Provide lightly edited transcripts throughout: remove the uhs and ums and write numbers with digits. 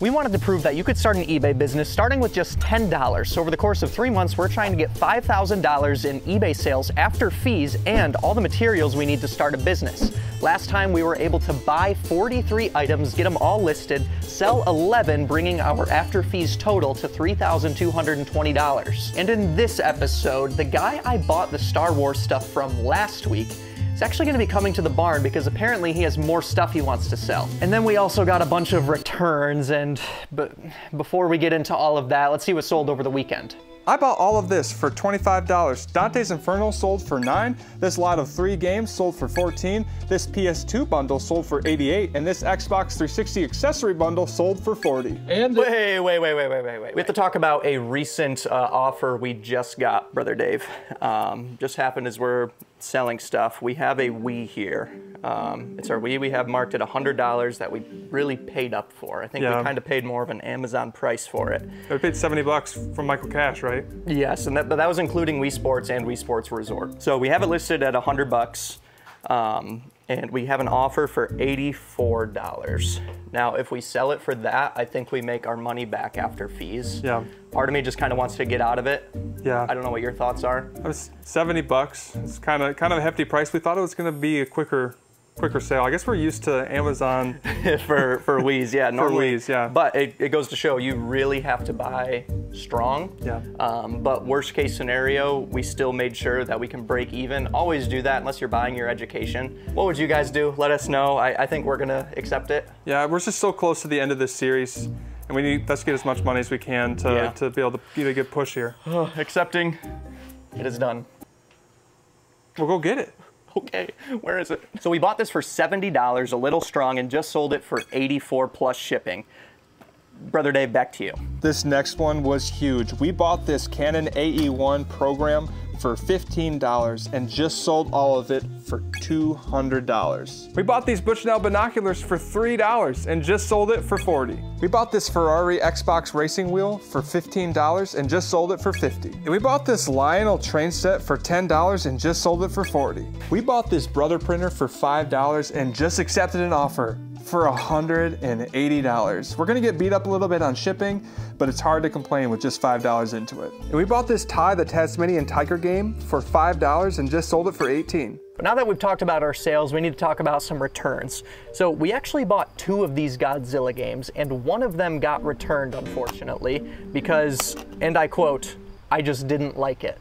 We wanted to prove that you could start an eBay business starting with just $10. So over the course of 3 months, we're trying to get $5,000 in eBay sales after fees and all the materials we need to start a business. Last time we were able to buy 43 items, get them all listed, sell 11, bringing our after fees total to $3,220. And in this episode, the guy I bought the Star Wars stuff from last week is actually going to be coming to the barn because apparently he has more stuff he wants to sell. And then we also got a bunch of returns, but before we get into all of that, let's see what sold over the weekend. I bought all of this for $25. Dante's Inferno sold for $9. This lot of 3 games sold for $14. This PS2 bundle sold for $88. And this Xbox 360 accessory bundle sold for $40. And wait. We have to talk about a recent offer we just got, Brother Dave. Just happened as we're selling stuff. We have a Wii here. It's our Wii we have marked at $100 that we really paid up for. I think we kind of paid more of an Amazon price for it. We paid $70 from Michael Cash, right? Yes, and but that was including Wii Sports and Wii Sports Resort. So we have it listed at $100, and we have an offer for $84. Now, if we sell it for that, I think we make our money back after fees. Yeah. Part of me just kind of wants to get out of it. Yeah. I don't know what your thoughts are. It was $70. It's kind of a hefty price. We thought it was going to be a quicker sale. I guess we're used to Amazon for Wii's, yeah. Normally, for Wii's, yeah. But it goes to show you really have to buy strong. Yeah. But worst case scenario, we still made sure that we can break even. Always do that unless you're buying your education. What would you guys do? Let us know. I think we're gonna accept it. Yeah, we're just so close to the end of this series, and we need let's get as much money as we can to be able to get a good push here. Accepting. It is done. We'll go get it. Okay, where is it? So we bought this for $70, a little strong, and just sold it for $84 plus shipping. Brother Dave, back to you. This next one was huge. We bought this Canon AE1 program for $15 and just sold all of it for $200. We bought these Bushnell binoculars for $3 and just sold it for $40. We bought this Ferrari Xbox racing wheel for $15 and just sold it for $50. And we bought this Lionel train set for $10 and just sold it for $40. We bought this Brother printer for $5 and just accepted an offer for $180. We're gonna get beat up a little bit on shipping, but it's hard to complain with just $5 into it. And we bought this Ty the Tasmanian Tiger game for $5 and just sold it for $18. But now that we've talked about our sales, we need to talk about some returns. So we actually bought 2 of these Godzilla games, and one of them got returned, unfortunately, because, and I quote, "I just didn't like it."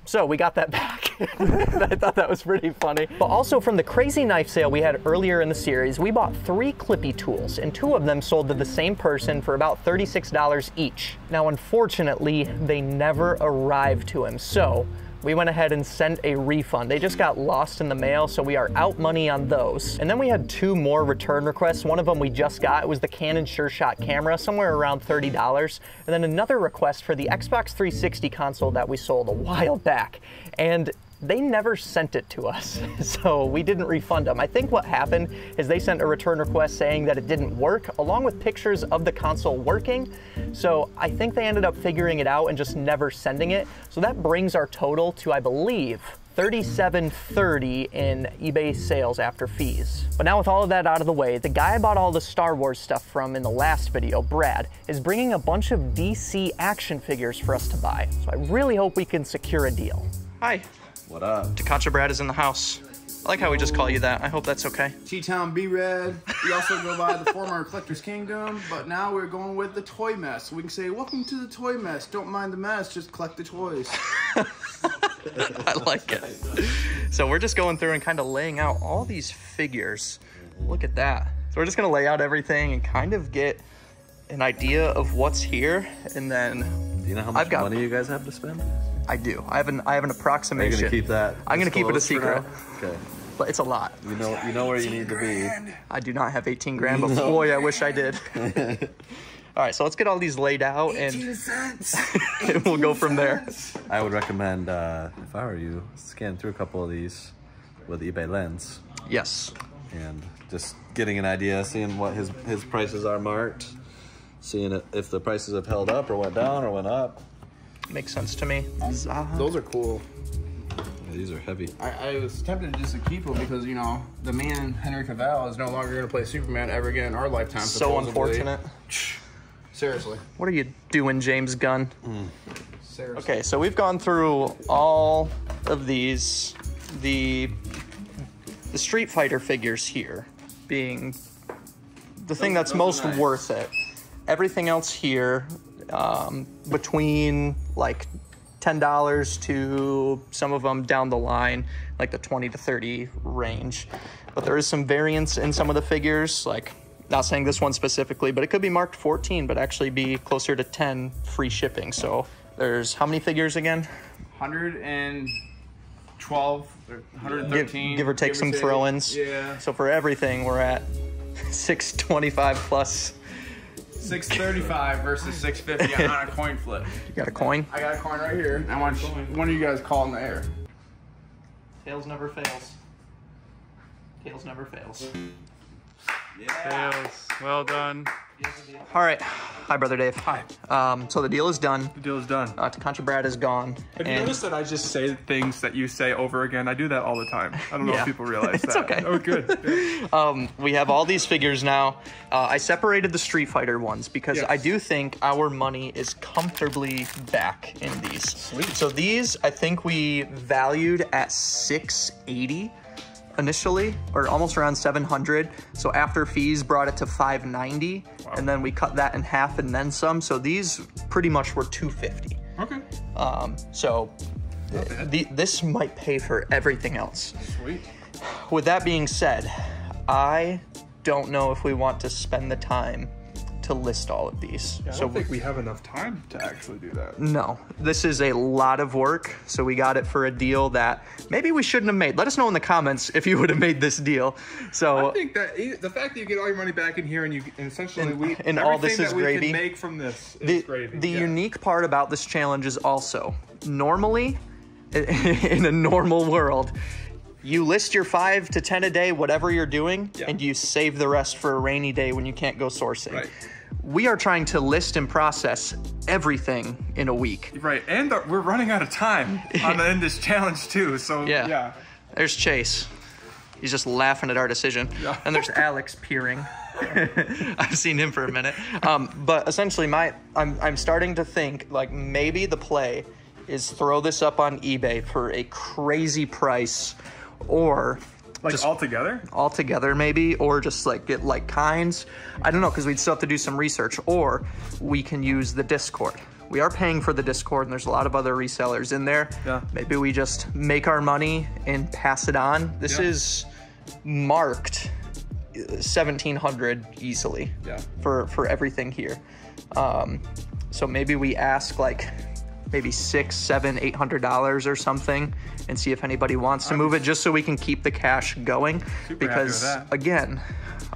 So we got that back. I thought that was pretty funny. But also from the crazy knife sale we had earlier in the series, we bought 3 clippy tools, and 2 of them sold to the same person for about $36 each. Now, unfortunately, they never arrived to him. So we went ahead and sent a refund. They just got lost in the mail, so we are out money on those. And then we had 2 more return requests. One of them we just got. It was the Canon SureShot camera, somewhere around $30. And then another request for the Xbox 360 console that we sold a while back. And they never sent it to us, so we didn't refund them. I think what happened is they sent a return request saying that it didn't work, along with pictures of the console working. So I think they ended up figuring it out and just never sending it. So that brings our total to, I believe, $37.30 in eBay sales after fees. But now with all of that out of the way, the guy I bought all the Star Wars stuff from in the last video, Brad, is bringing a bunch of DC action figures for us to buy. So I really hope we can secure a deal. Hi. What up? CATRP Brad is in the house. I like how we just call you that. I hope that's okay. T-Town B-Red. We also go by the former Collector's Kingdom, but now we're going with the Toy Mess. We can say, welcome to the Toy Mess. Don't mind the mess, just collect the toys. I like it. So we're just going through and kind of laying out all these figures. Look at that. So we're just going to lay out everything and kind of get an idea of what's here, and then do you know how much money you guys have to spend? I do. I have an approximation. Are you gonna keep that? I'm gonna keep it a secret. Okay. But it's a lot. You know where you need to be. I do not have 18 grand, but boy, I wish I did. All right, so let's get all these laid out, and we'll go from there. I would recommend, if I were you, scan through a couple of these with eBay Lens. Yes. And just getting an idea, seeing what his prices are marked, seeing if the prices have held up or went down or went up. Makes sense to me. Those are cool. these are heavy. I was tempted just to keep him because, you know, the man, Henry Cavill, is no longer going to play Superman ever again in our lifetime. So supposedly. unfortunate. Seriously. What are you doing, James Gunn? Seriously. Okay, so we've gone through all of these. The Street Fighter figures here being the thing that's most nice. worth it. Everything else here, between like $10 to some of them down the line, like the 20 to 30 range. But there is some variance in some of the figures, like not saying this one specifically, but it could be marked 14, but actually be closer to 10 free shipping. So there's how many figures again? 112, 113. Give or take some throw-ins. Yeah. So for everything, we're at 625 plus. 635 versus 650 on a coin flip. You got a coin? I got a coin right here. I want one of you guys call in the air. Tails never fails. Tails never fails. Tails. Well done. All right. Hi, Brother Dave. Hi. So the deal is done. The deal is done. Contra Brad is gone. Have you noticed that I just say things that you say over again? I do that all the time. I don't know if people realize that. It's okay. Oh, good. Yeah. We have all these figures now. I separated the Street Fighter ones because Yes. I do think our money is comfortably back in these. Sweet. So these, I think we valued at $680 initially, or almost around 700. So after fees brought it to 590, and then we cut that in half and then some. So these pretty much were 250. Okay. So this might pay for everything else. Sweet. With that being said, I don't know if we want to spend the time to list all of these. I don't think we have enough time to actually do that. No, this is a lot of work, so we got it for a deal that maybe we shouldn't have made. Let us know in the comments if you would have made this deal. So I think that the fact that you get all your money back in here and essentially and all this is everything that we gravy. can make from this is gravy. The unique part about this challenge is also, normally, in a normal world, you list your 5 to 10 a day, whatever you're doing, and you save the rest for a rainy day when you can't go sourcing. Right. We are trying to list and process everything in a week. Right, and we're running out of time in this challenge too, so yeah. There's Chase. He's just laughing at our decision. Yeah. And there's Alex peering. I've seen him for a minute. But essentially, I'm starting to think like maybe the play is throw this up on eBay for a crazy price, or Like just altogether maybe, or just like get like kinds. I don't know, because we'd still have to do some research, or we can use the Discord. We are paying for the Discord, and there's a lot of other resellers in there. Yeah. Maybe we just make our money and pass it on. This is marked 1,700 easily. Yeah. For everything here. So maybe we ask like maybe $600, $700, $800 or something, and see if anybody wants to move it, just so we can keep the cash going. Because happy with that. again,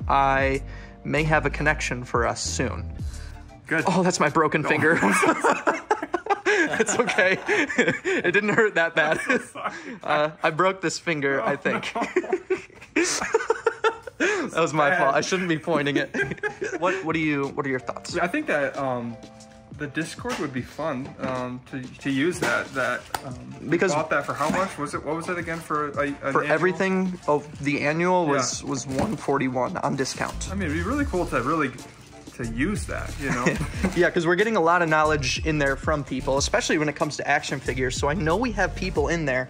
I may have a connection for us soon. Good. Oh, that's my broken finger. It's okay. It didn't hurt that bad. I broke this finger, I think. That was my fault. I shouldn't be pointing it. What are your thoughts? I think that the Discord would be fun to use that. Because bought that for how much? What was it again for an for annual? everything? Oh, the annual was $141 on discount. I mean, it'd be really cool to use that, you know? Yeah, because we're getting a lot of knowledge in there from people, especially when it comes to action figures. So I know we have people in there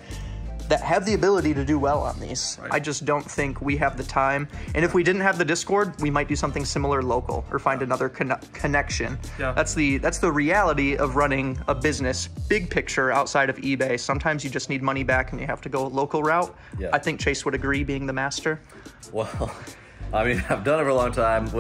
that have the ability to do well on these. Right. I just don't think we have the time. And if we didn't have the Discord, we might do something similar local or find another connection. Yeah. That's the reality of running a business, big picture outside of eBay. Sometimes you just need money back and you have to go a local route. Yeah. I think Chase would agree, being the master. Well, I mean, I've done it for a long time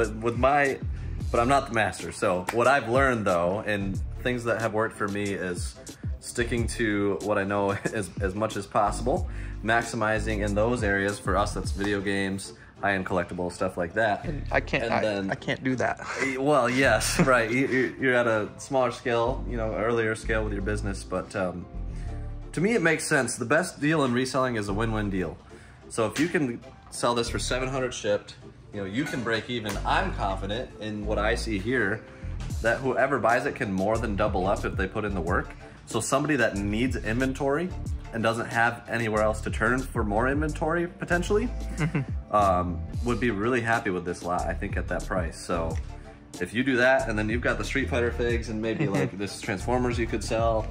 but I'm not the master. So what I've learned though, and things that have worked for me, is sticking to what I know as much as possible, maximizing in those areas. For us, that's video games, high-end collectibles, stuff like that. I can't do that. Well, yes, right. You're at a smaller scale, earlier scale with your business, but to me, it makes sense. The best deal in reselling is a win-win deal. So if you can sell this for 700 shipped, you can break even. I'm confident in what I see here that whoever buys it can more than double up if they put in the work. So somebody that needs inventory and doesn't have anywhere else to turn for more inventory potentially, would be really happy with this lot, I think, at that price. So if you do that, and then you've got the Street Fighter figs and maybe like this Transformers you could sell.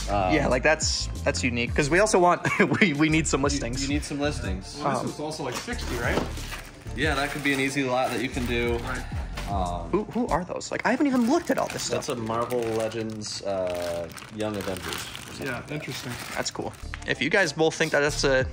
Yeah, like that's unique, because we also want, we need some listings. You need some listings. Well, this was also like 60, right? Yeah, that could be an easy lot that you can do. Right. Who are those? Like, I haven't even looked at all this stuff. That's a Marvel Legends Young Avengers. Yeah, interesting. That's cool. If you guys both think that that's a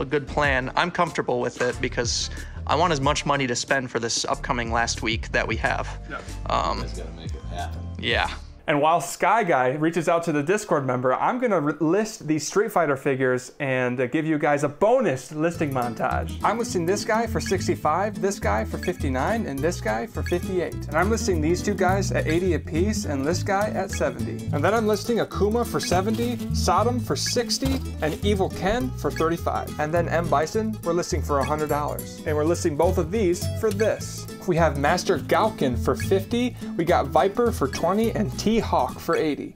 good plan, I'm comfortable with it, because I want as much money to spend for this upcoming last week that we have. Yeah. You guys gotta make it happen. Yeah. And while Sky Guy reaches out to the Discord member, I'm gonna list these Street Fighter figures and give you guys a bonus listing montage. I'm listing this guy for 65, this guy for 59, and this guy for 58. And I'm listing these two guys at 80 apiece, and this guy at 70. And then I'm listing Akuma for 70, Sodom for 60, and Evil Ken for 35. And then M. Bison, we're listing for $100. And we're listing both of these for this. We have Master Gaukin for 50, we got Viper for 20, and T-Hawk for 80.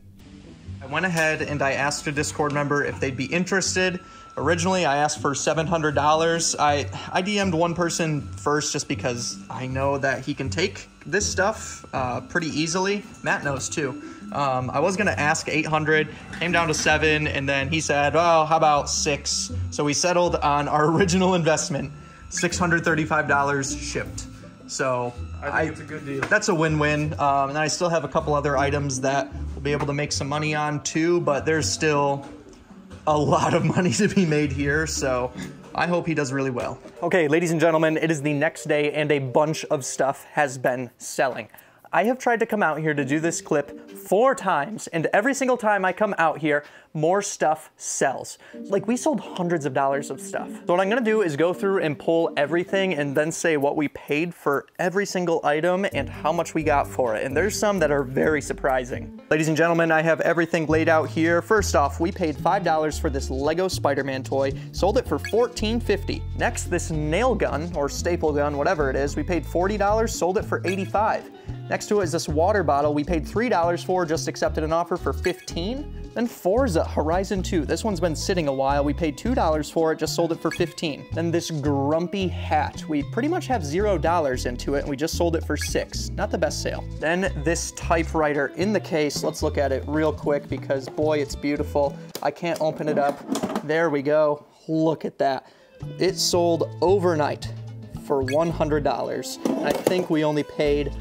I went ahead and I asked a Discord member if they'd be interested. Originally, I asked for $700. I DM'd one person first just because I know that he can take this stuff pretty easily. Matt knows too. I was gonna ask 800, came down to 7, and then he said, oh, how about 6? So we settled on our original investment, $635 shipped. So I think it's a good deal. That's a win-win. And I still have a couple other items that we'll be able to make some money on too, but there's still a lot of money to be made here, so I hope he does really well. Okay, ladies and gentlemen, it is the next day and a bunch of stuff has been selling. I have tried to come out here to do this clip 4 times, and every single time I come out here, more stuff sells. Like, we sold hundreds of dollars of stuff. So what I'm gonna do is go through and pull everything and then say what we paid for every single item and how much we got for it. And there's some that are very surprising. Ladies and gentlemen, I have everything laid out here. First off, we paid $5 for this Lego Spider-Man toy, sold it for $14.50. Next, this nail gun, or staple gun, whatever it is, we paid $40, sold it for $85. Next to it is this water bottle we paid $3 for, just accepted an offer for $15. Then Forza Horizon 2. This one's been sitting a while. We paid $2 for it, just sold it for $15. Then this grumpy hat. We pretty much have $0 into it, and we just sold it for $6. Not the best sale. Then this typewriter in the case. Let's look at it real quick because, boy, it's beautiful. I can't open it up. There we go. Look at that. It sold overnight for $100. And I think we only paid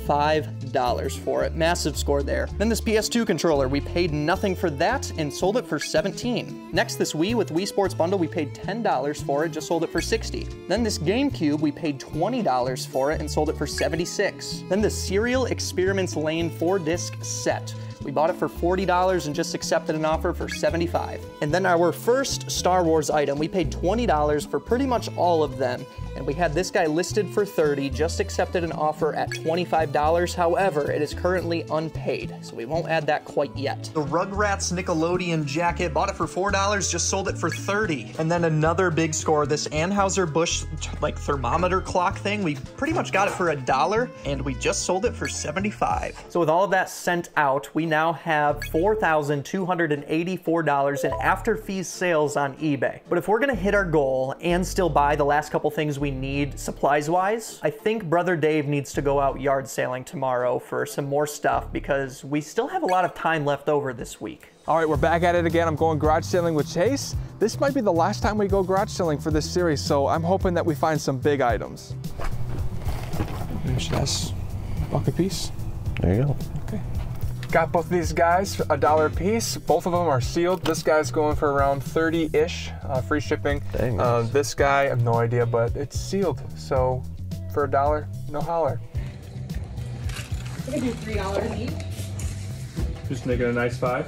$5 for it. Massive score there. Then this PS2 controller, we paid nothing for that and sold it for $17. Next, this Wii with Wii Sports Bundle, we paid $10 for it, just sold it for $60. Then this GameCube, we paid $20 for it and sold it for $76. Then the Serial Experiments Lane 4-disc set. We bought it for $40 and just accepted an offer for $75. And then our first Star Wars item, we paid $20 for pretty much all of them. And we had this guy listed for $30, just accepted an offer at $25. However, it is currently unpaid, so we won't add that quite yet. The Rugrats Nickelodeon jacket, bought it for $4, just sold it for $30. And then another big score, this Anheuser-Busch like thermometer clock thing, we pretty much got it for $1, and we just sold it for $75. So with all of that sent out, we now have $4,284 in after fees sales on eBay. But if we're gonna hit our goal and still buy the last couple things we need supplies-wise, I think Brother Dave needs to go out yard sailing tomorrow for some more stuff because we still have a lot of time left over this week. All right, we're back at it again. I'm going garage selling with Chase. This might be the last time we go garage selling for this series, so I'm hoping that we find some big items. That's $1 a piece. There you go. Okay. Got both of these guys $1 a piece. Both of them are sealed. This guy's going for around 30-ish, free shipping. Dang. This guy, I have no idea, but it's sealed. So for $1, no holler. We could do $3 each. Just make it a nice 5.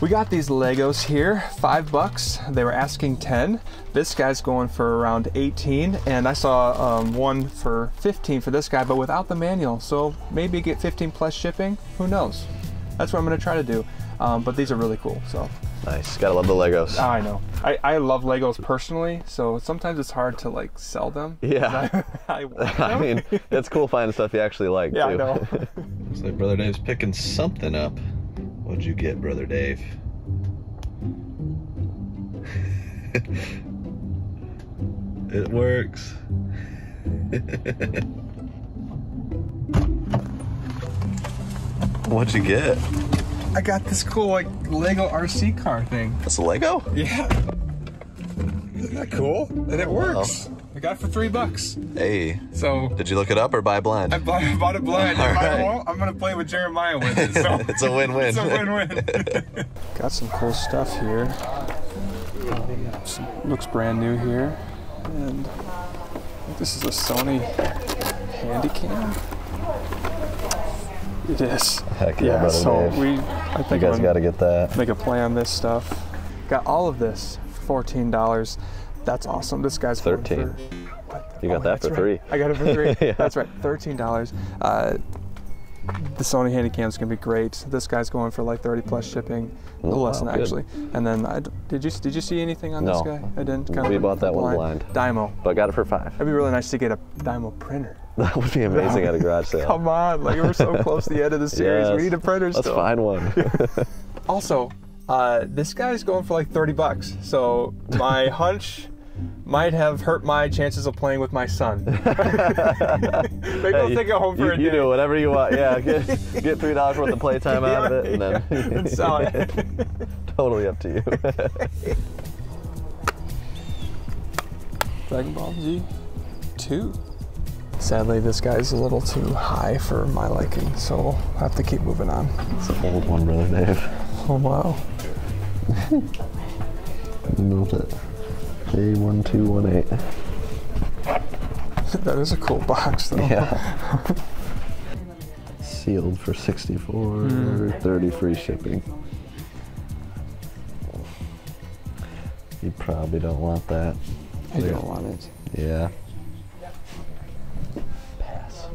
We got these Legos here, $5. They were asking 10. This guy's going for around 18, and I saw one for 15 for this guy, but without the manual. So maybe get 15 plus shipping. Who knows? That's what I'm gonna try to do. But these are really cool. So nice. Gotta love the Legos. I know. I love Legos personally, so sometimes it's hard to like sell them. Yeah. I want them. I mean, it's cool finding stuff you actually like. Yeah, too. I know. Looks like Brother Dave's picking something up. What'd you get, Brother Dave? It works. What'd you get? I got this cool like Lego RC car thing. That's a Lego? Yeah. Isn't that cool? And it works. I got it for $3. Hey. So. Did you look it up or buy blind? I bought it blind. If I won't, I'm gonna play with Jeremiah with it. So. It's a win-win. It's a win-win. Got some cool stuff here. Looks brand new here. And I think this is a Sony Handycam. It is. Heck yeah, Brother so Dave. I think You guys got to get that. Make a play on this stuff. Got all of this for $14. That's awesome. This guy's 13. You got that for right. $3. I got it for $3. Yeah. That's right. $13. The Sony Handycam is gonna be great. This guy's going for like 30 plus shipping, a little less than actually. And then did you see anything on this guy? I didn't. We bought that one blind. Dymo. But I got it for $5. It'd be really nice to get a Dymo printer. That would be amazing at a garage sale. Come on, like we're so close to the end of the series. Yes. We need a printer still. Let's find one. Also, this guy's going for like $30. So my hunch might have hurt my chances of playing with my son. Maybe I'll take it home for a day. You do whatever you want. Yeah, get $3 worth of playtime out of it, and then and sell it. Totally up to you. Dragon Ball Z 2. Sadly, this guy's a little too high for my liking, so I have to keep moving on. It's an old one, Brother Dave. Oh wow. You moved it. A1218. That is a cool box, though. Yeah. Sealed for $64, 30 free shipping. You probably don't want that. I don't want it. Yeah. Pass.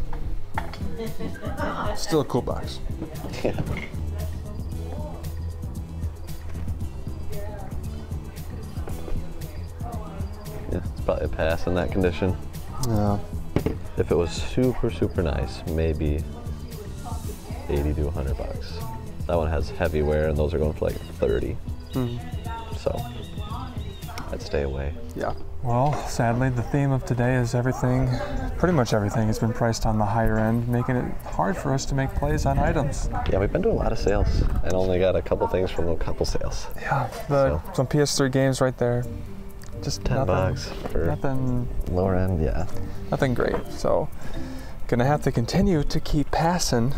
Still a cool box. Yeah. Yeah, it's probably a pass in that condition. Yeah. If it was super, super nice, maybe 80 to $100. That one has heavy wear, and those are going for like 30. So I'd stay away. Yeah. Well, sadly, the theme of today is everything, pretty much everything has been priced on the higher end, making it hard for us to make plays on items. Yeah, we've been doing a lot of sales and only got a couple things from a couple sales. Yeah, some PS3 games right there. Just $10 for nothing lower end, yeah. Nothing great. So, gonna have to continue to keep passing.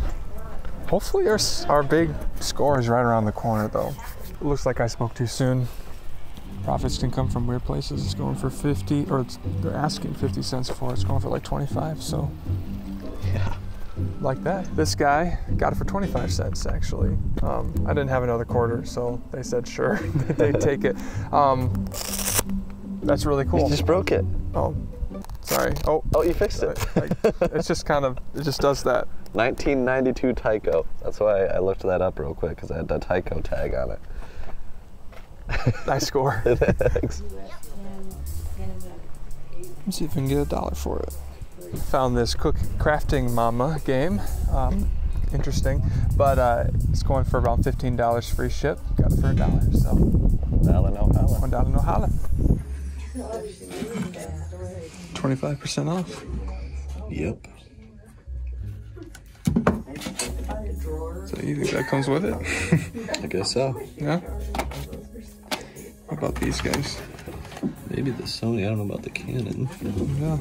Hopefully our big score is right around the corner though. Looks like I spoke too soon. Profits can come from weird places. It's going for 50, or they're asking 50 cents for it. It's going for like 25, so. Yeah. Like that. This guy got it for 25 cents actually. I didn't have another quarter, so they said sure, they'd take it. That's really cool. You just broke it. Oh, sorry. Oh, you fixed it. It's just kind of, it just does that. 1992 Tyco. That's why I looked that up real quick, because I had the Tyco tag on it. Nice score. Thanks. Let's see if we can get $1 for it. Found this crafting mama game. Interesting, but it's going for around $15 free ship. Got it for $1, so. $1 no holla. $1 no holla. 25% off. Yep. So you think that comes with it? I guess so. Yeah. How about these guys? Maybe the Sony. I don't know about the Canon. Yeah.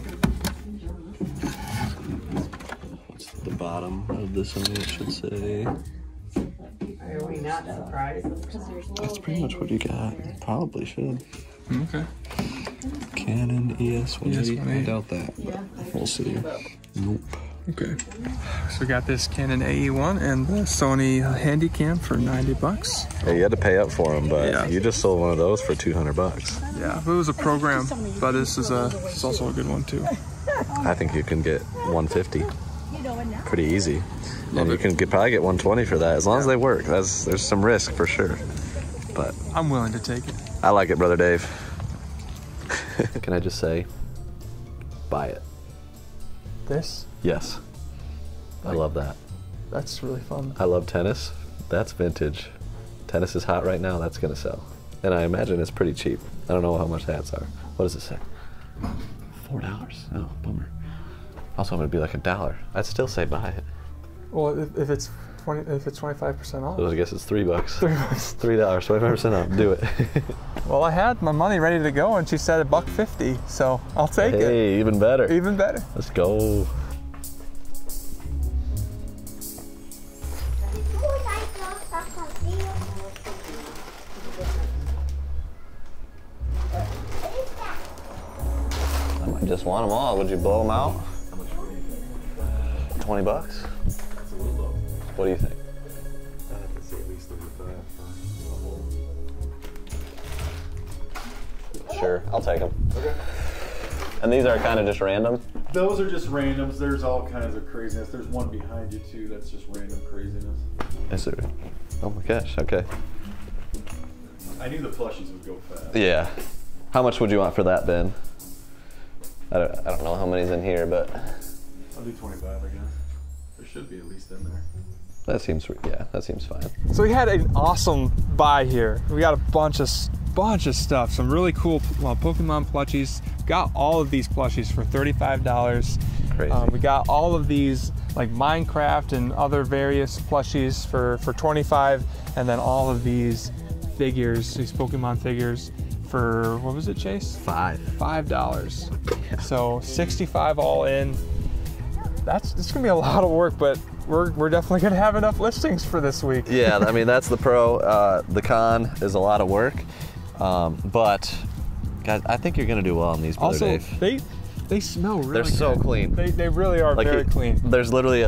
What's the bottom of the Sony? It should say. Are we not surprised? That's pretty much what you got. Probably should. Okay. Canon ES180. ES180. I doubt that. We'll see. Nope. Okay. So we got this Canon AE1 and the Sony Handycam for $90. Hey, you had to pay up for them, but yeah. You just sold one of those for $200. Yeah, it was a program, but this is also a good one too. I think you can get 150 pretty easy. And you can probably get 120 for that, as long as they work. There's some risk for sure, but I'm willing to take it. I like it, Brother Dave. Can I just say, buy it. This? Yes. I love that. That's really fun. I love tennis. That's vintage. Tennis is hot right now, that's gonna sell. And I imagine it's pretty cheap. I don't know how much hats are. What does it say? $4. Oh, bummer. Also, it would be like $1. I'd still say buy it. Well, if it's 25% off. So I guess it's $3. $3. $3, 25% off. Do it. Well, I had my money ready to go, and she said $1.50, so I'll take it. Hey, even better. Even better. Let's go. I just want them all. Would you blow them out? 20 bucks? That's a little low. What do you think? I have to say at least 35 for a whole. Sure, I'll take them. Okay. And these are kind of just random? Those are just randoms. There's all kinds of craziness. There's one behind you too that's just random craziness. Is there? Oh my gosh, okay. I knew the plushies would go fast. Yeah. How much would you want for that, Ben? I don't know how many's in here, but I'll do 25, I guess. There should be at least in there. that seems, yeah, that seems fine. So we had an awesome buy here. We got a bunch of stuff, some really cool Pokemon plushies. Got all of these plushies for $35. Crazy. We got all of these like Minecraft and other various plushies for $25, and then all of these figures, these Pokemon figures, for what was it, Chase? $5. Yeah. So 65 all in. It's gonna be a lot of work, but we're definitely gonna have enough listings for this week. Yeah, I mean, that's the pro. The con is a lot of work, but guys, I think you're gonna do well on these, Brother Also, Dave. they smell really They're good. so clean. They really are Like very clean. There's literally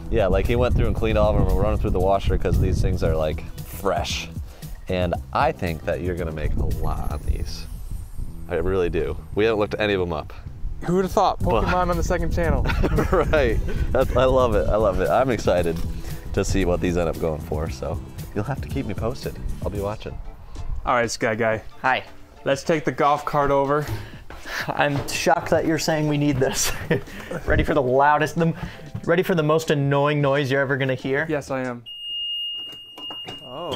yeah, like he went through and cleaned all of them and running through the washer because these things are like fresh. And I think that you're gonna make a lot on these. I really do. We haven't looked any of them up. Who would have thought? Pokemon on the second channel. Right. I love it. I love it. I'm excited to see what these end up going for. So you'll have to keep me posted. I'll be watching. All right, Sky Guy. Hi. Let's take the golf cart over. I'm shocked that you're saying we need this. Ready for the loudest, ready for the most annoying noise you're ever gonna hear? Yes, I am. Oh.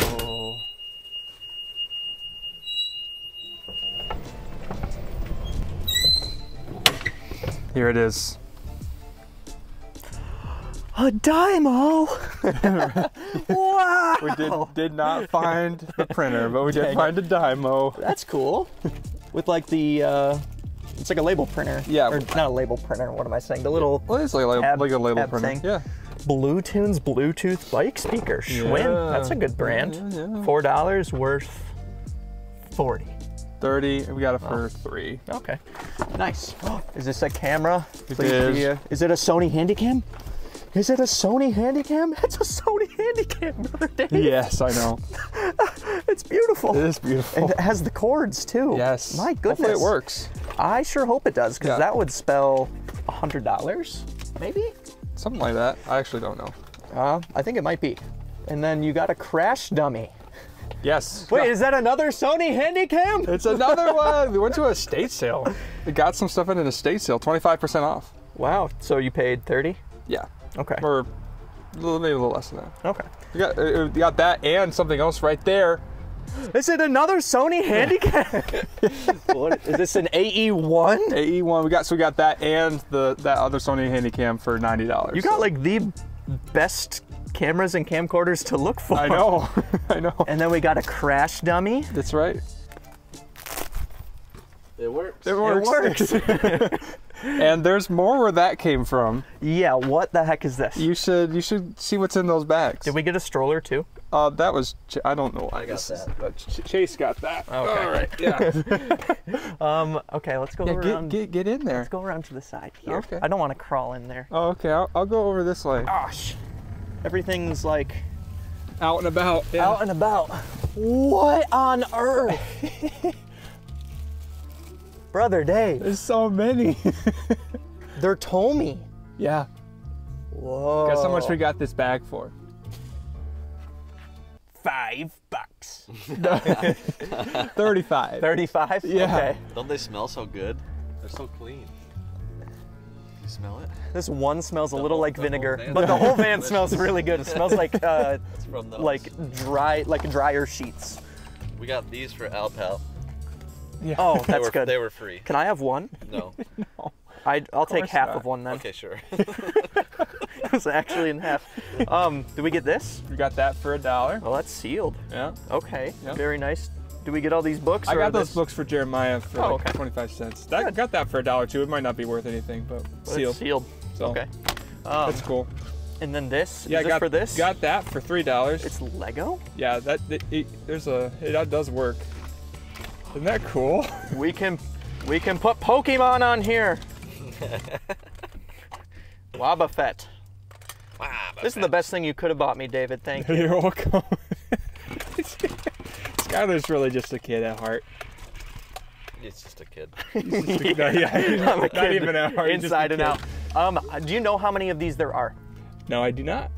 Here it is. A Dymo! Wow! We did not find the printer, but we did find a Dymo. That's cool. With like the, it's like a label printer. Yeah. Or not a label printer, what am I saying? The little Well, it's like a label tab printer. thing. Yeah. Bluetunes Bluetooth bike speaker. Schwinn. That's a good brand. Yeah. $4 worth 40. 30, we got it for 3. Okay. Nice. Is this a camera? It is. Is it a Sony Handycam? Is it a Sony Handycam? It's a Sony Handycam, Brother Dave. Yes, I know. It's beautiful. It is beautiful. And it has the cords too. Yes. My goodness. Hopefully it works. I sure hope it does, because Yeah. that would spell $100, maybe? Something like that. I actually don't know. I think it might be. And then you got a crash dummy. Yes. Wait, is that another Sony Handycam? It's another one. We went to a estate sale. We got some stuff in an estate sale, 25% off. Wow, so you paid 30? Yeah. Okay. Or maybe a little less than that. Okay. You got that and something else right there. Is it another Sony Handycam? What, is this an AE1? AE1. We got that and that other Sony Handycam for $90. You got like the best cameras and camcorders to look for. I know. I know. And then we got a crash dummy. That's right. It works. It works. It works. And there's more where that came from. Yeah, what the heck is this? You should see what's in those bags. Did we get a stroller too? That was, I don't know. I got that. Chase got that. Okay. All right. Yeah. Okay, let's go Yeah, around. get in there. Let's go around to the side here. Okay. I don't want to crawl in there. Oh, okay. I'll go over this way. Gosh. Everything's like Out and about. Yeah. out and about. What on earth? Brother Dave, There's so many. they're Tomy. Yeah. Whoa. Guess how much we got this bag for? $5. 35. 35? Yeah. Okay. Don't they smell so good? They're so clean. Smell it. This one smells a little like vinegar, van. but the whole van smells really good. It smells like It's from those. like drier sheets. We got these for Alpal. Yeah. Oh, that's good. They were free. Can I have one? No. I'll take half not. of one then. Okay, sure. It was actually in half. Do we get this? We got that for $1. Well, that's sealed. Yeah. Okay, Yep. very nice. Do we get all these books? I or got are those this- books for Jeremiah for Oh, like okay. 25 cents. That got that for $1 too. It might not be worth anything, but Well, sealed. it's sealed. So Okay. that's cool. And then this. Yeah, is this for this? Got that for $3. It's Lego. Yeah, it does work. Isn't that cool? We can put Pokemon on here. Wobbuffet. This is the best thing you could have bought me, David. Thank you. You're welcome. Skylar's really just a kid at heart. It's just a kid. He's not kid, even at heart. he's just a inside and kid. out. Do you know how many of these there are? No, I do not.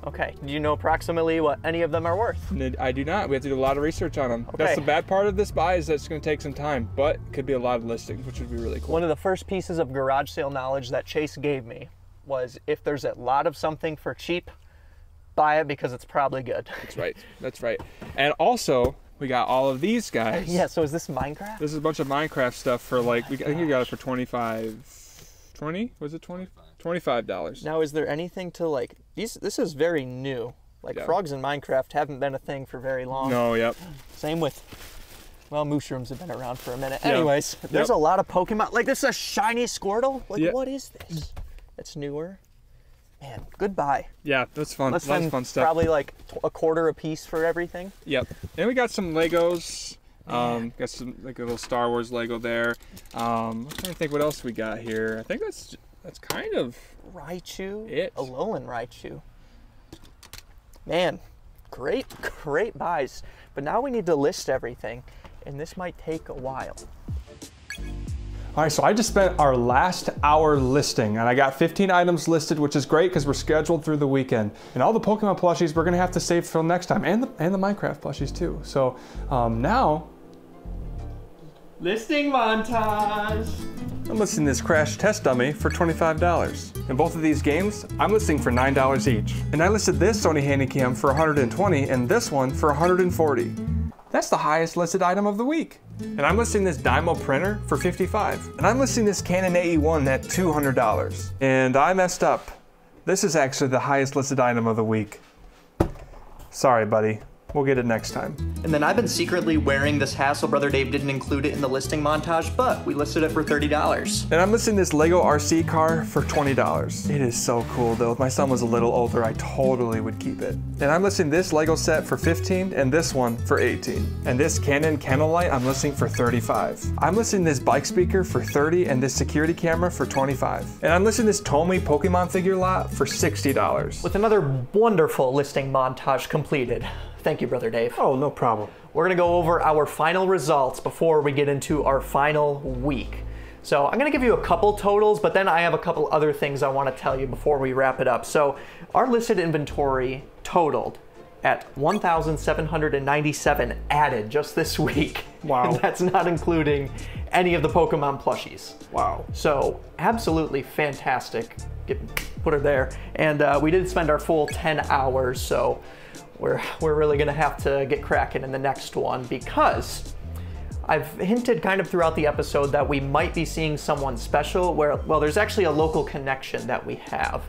Okay. Do you know approximately what any of them are worth? I do not. We have to do a lot of research on them. Okay. That's the bad part of this buy is that it's going to take some time, but it could be a lot of listings, which would be really cool. One of the first pieces of garage sale knowledge that Chase gave me was if there's a lot of something for cheap, buy it because it's probably good. That's right. That's right. And also, we got all of these guys. Yeah, so is this Minecraft? This is a bunch of Minecraft stuff for like, I think we got it for 20? Was it 20? $25. Now, is there anything to like, this is very new. Like Yeah. frogs in Minecraft haven't been a thing for very long. No, yep. Same with, well, mushrooms have been around for a minute. Yeah. Anyways, there's Yep. a lot of Pokemon. Like this is a shiny Squirtle. Like Yeah. what is this? It's newer. Man, goodbye. Yeah, that's fun. Let's Lots spend of fun stuff. probably like a quarter a piece for everything. Yep. And we got some Legos. Got some like a little Star Wars Lego there. I'm trying to think what else we got here. I think that's kind of Raichu, it. Alolan Raichu. Man, great buys. But now we need to list everything, and this might take a while. All right, so I just spent our last hour listing, and I got 15 items listed, which is great because we're scheduled through the weekend. And all the Pokemon plushies we're gonna have to save till next time, and the Minecraft plushies too. So now, listing montage. I'm listing this Crash Test Dummy for $25. In both of these games, I'm listing for $9 each. And I listed this Sony Handycam for $120 and this one for $140. That's the highest listed item of the week. And I'm listing this Dymo printer for $55. And I'm listing this Canon AE1 at $200. And I messed up. This is actually the highest listed item of the week. Sorry, buddy. We'll get it next time. And then I've been secretly wearing this Hassel. Brother Dave didn't include it in the listing montage, but we listed it for $30. And I'm listing this Lego RC car for $20. It is so cool though. If my son was a little older, I totally would keep it. And I'm listing this Lego set for $15 and this one for $18. And this Canon Kennel Light I'm listing for $35. I'm listing this bike speaker for $30 and this security camera for $25. And I'm listing this Tomy Pokemon figure lot for $60. With another wonderful listing montage completed. Thank you, Brother Dave. Oh, no problem. We're gonna go over our final results before we get into our final week. So I'm gonna give you a couple totals, but then I have a couple other things I wanna tell you before we wrap it up. So our listed inventory totaled at 1,797 added just this week. Wow. And that's not including any of the Pokemon plushies. Wow. So absolutely fantastic. Put her there. And we did spend our full 10 hours, so we're really gonna have to get cracking in the next one because I've hinted kind of throughout the episode that we might be seeing someone special where, well, there's actually a local connection that we have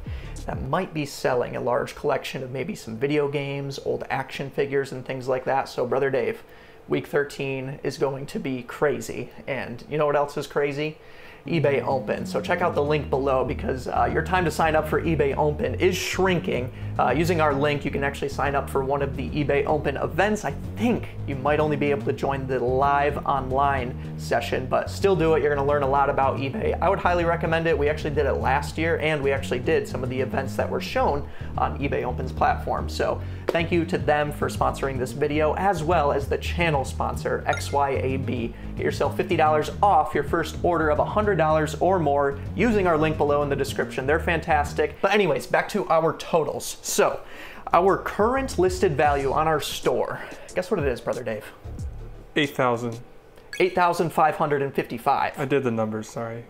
that might be selling a large collection of maybe some video games, old action figures and things like that. So Brother Dave, week 13 is going to be crazy. And you know what else is crazy? eBay Open. So check out the link below because your time to sign up for eBay Open is shrinking. Using our link, you can actually sign up for one of the eBay Open events. I think you might only be able to join the live online session, but still do it. You're gonna learn a lot about eBay. I would highly recommend it. We actually did it last year and we actually did some of the events that were shown on eBay Open's platform. So thank you to them for sponsoring this video as well as the channel sponsor, XYAB. Get yourself $50 off your first order of $100 or more using our link below in the description. They're fantastic. But anyways, back to our totals. So our current listed value on our store, guess what it is, Brother Dave? 8,000. 8,555. I did the numbers, sorry.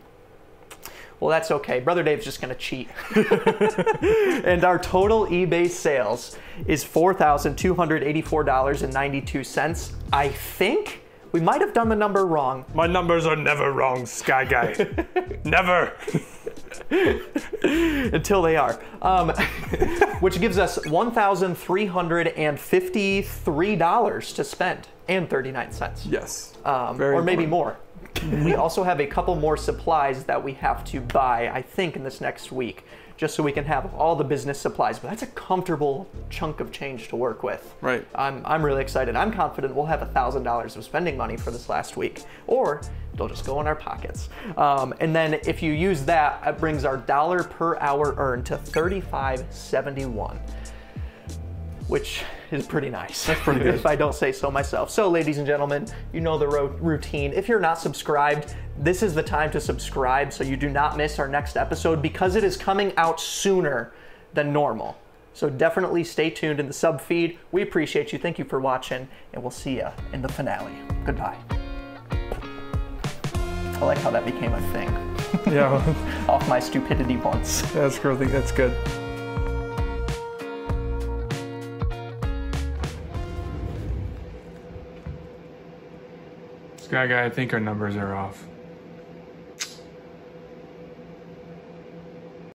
Well, that's okay. Brother Dave's just gonna cheat. And our total eBay sales is $4,284.92. I think we might have done the number wrong. My numbers are never wrong, Sky Guy. Never. Until they are. Which gives us $1,353 to spend and 39 cents. Yes. Or maybe more. We also have a couple more supplies that we have to buy, I think, in this next week, just so we can have all the business supplies. But that's a comfortable chunk of change to work with. Right. I'm really excited. I'm confident we'll have $1,000 of spending money for this last week, or it'll just go in our pockets. And then if you use that, it brings our dollar per hour earned to $35.71. Which is pretty nice. That's pretty good. If I don't say so myself. So ladies and gentlemen, you know the routine. If you're not subscribed, this is the time to subscribe so you do not miss our next episode, because it is coming out sooner than normal. So definitely stay tuned in the sub feed. We appreciate you. Thank you for watching, and we'll see you in the finale. Goodbye. I like how that became a thing. Yeah. Off my stupidity once. That's good. I think that's good. Sky Guy, I think our numbers are off.